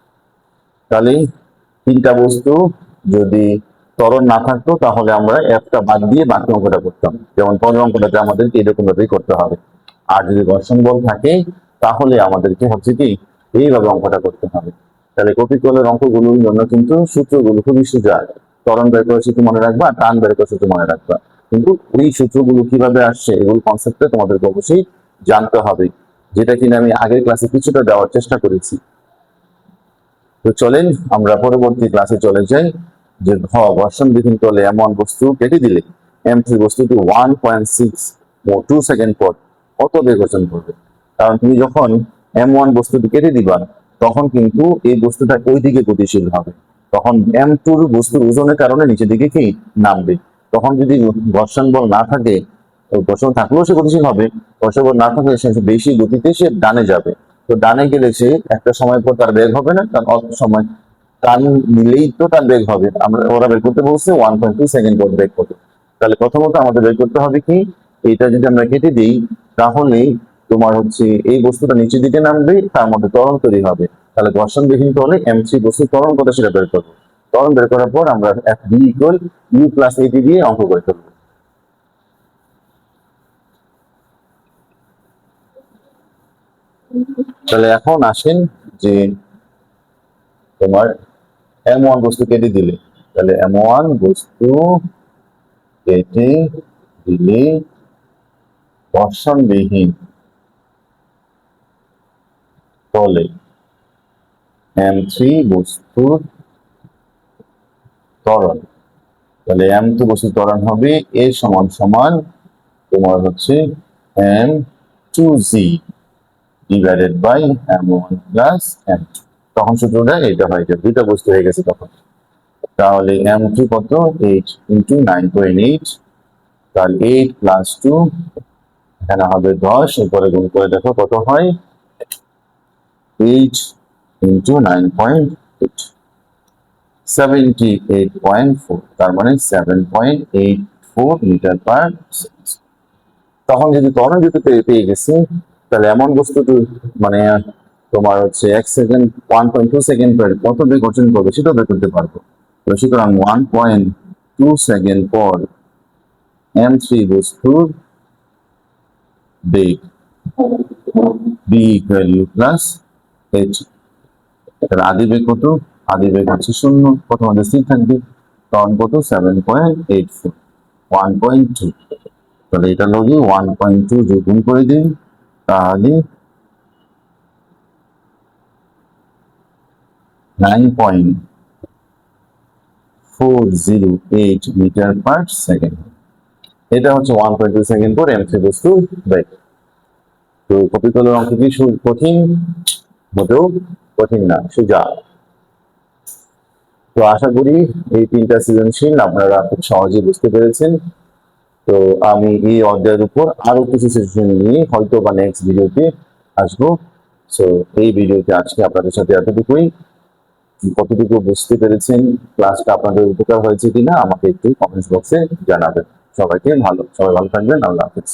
তাহলে তিনটা বস্তু যদি ত্বরণ না থাকতো তাহলে আমরা একটা বাদ দিয়ে বাকি অঙ্কটা করতাম, যেমন পরের অঙ্কটাতে আমাদেরকে এরকম ভাবেই করতে হবে। আর যদি ঘর্ষণ বল থাকে তাহলে আমাদেরকে হচ্ছে কি এইভাবে অঙ্কটা করতে হবে। তাহলে কপিকলের অঙ্কগুলোর জন্য কিন্তু সূত্রগুলো খুবই সোজা। ত্বরণ বের করার সূত্র মনে রাখবা, টান বের করার সূত্র মনে রাখবা, কিন্তু ওই সূত্রগুলো কিভাবে আসছে এগুলো কনসেপ্টটা তোমাদেরকে অবশ্যই জানতে হবে, যেটা কিনা আমি আগের ক্লাসে কিছুটা দেওয়ার চেষ্টা করেছি। তো চলেন আমরা পরবর্তী ক্লাসে চলে যাই। যে ঘর্ষণবিহীন তলে এমন বস্তু কেটে দিলে m3 বস্তুটি 1.62 সেকেন্ড পর কত বেগ অর্জন করবে। কারণ তুমি যখন m1 বস্তুটি কেটে দিবা তখন কিন্তু এই বস্তুটা ওই দিকে গতিশীল হবে, তখন m2 বস্তুর ওজনের কারণে নিচের দিকে কি নামবে। তখন যদি ঘর্ষণ বল না থাকে, ঘর্ষণ থাকলেও সে গতিশীল হবে, ঘর্ষণ বল না থাকলে সে বেশি গতিতে সে ডানে যাবে। তো ডানে গেলে সে একটা সময় পর তার বেগ হবে না, কারণ অল্প সময় টান নিলেই তো তার বেগ হবে। আমরা ওরা বের করতে বলছে 1.2 সেকেন্ড পর বেগ করতে। তাহলে প্রথমত আমাদের বের করতে হবে কি, এটা যদি আমরা কেটে দিই তাহলে তোমার হচ্ছে এই বস্তুটা নিচের দিকে নামবে, তার মধ্যে ত্বরণ তৈরি হবে। তাহলে ঘর্ষণবিহীন তলে m3 বস্তু ত্বরণ কত সেটা বের করবো। ত্বরণ বের করার পর আমরা b equal u plus at দিয়ে অঙ্ক করে ফেলবো। তাহলে এখন আসেন যে তোমার m1 বস্তু কেটে দিলে, তাহলে m1 বস্তু কেটে দিলে ঘর্ষণবিহীন তলে m3 বস্তুর ত্বরণ, তাহলে m2 বস্তুর ত্বরণ হবে a সমান সমান তোমার হচ্ছে m2g divided by m1 plus m2। তখন সূত্রটা এটা হয়ে যাবে, দুইটা বস্তু হয়ে গেছে তখন। তাহলে m2 কত 8 ইন্টু 9.8, তাহলে 8 প্লাস 2 এখানে হবে 10, উপরে গুণ করে দেখো কত হয় 8 ইন্টু 9.8, 78.4, তার মানে 7.84 মিটার পার সেকেন্ড। তখন যদি ত্বরণ যদি পেয়ে গেছি তাহলে এমন বস্তুটি মানে তোমার হচ্ছে 1.2 সেকেন্ড পর কত বেগ অর্জন করবে সেটাও বের করতে পারবো। তো সুতরাং 1.2 সেকেন্ড পর m3 বস্তুর বেগ b equal u plus h। তাহলে আদি বেগ কত? আদি বেগ হচ্ছে 0, প্রথম আমাদের স্থির থাকবে। ত্বরণ কত? 7.84, 1.2। তাহলে এটা লগে 1.2 যোগ গুণ করে দিন, তাহলে 9.408 মিটার পার সেকেন্ড। এটা হচ্ছে 1.2 সেকেন্ড পর m3 বস্তু বেগ। তো কপিকলের অঙ্ক কি কঠিন? মোটেও কঠিন না, সোজা। তো আশা করি এই তিনটা সৃজনশীল আপনারা খুব সহজেই বুঝতে পেরেছেন। তো আমি এই অধ্যায়ের উপর আরো কিছু সৃজনশীল নিয়ে হয়তো বা নেক্সট ভিডিওতে আসবো। সো এই ভিডিওতে আজকে আপনাদের সাথে এতটুকুই। কতটুকু বুঝতে পেরেছেন, ক্লাসটা আপনাদের উপকার হয়েছে কিনা আমাকে একটু কমেন্টস বক্সে জানাবেন। সবাই ভালো থাকবেন। আল্লাহ হাফেজ।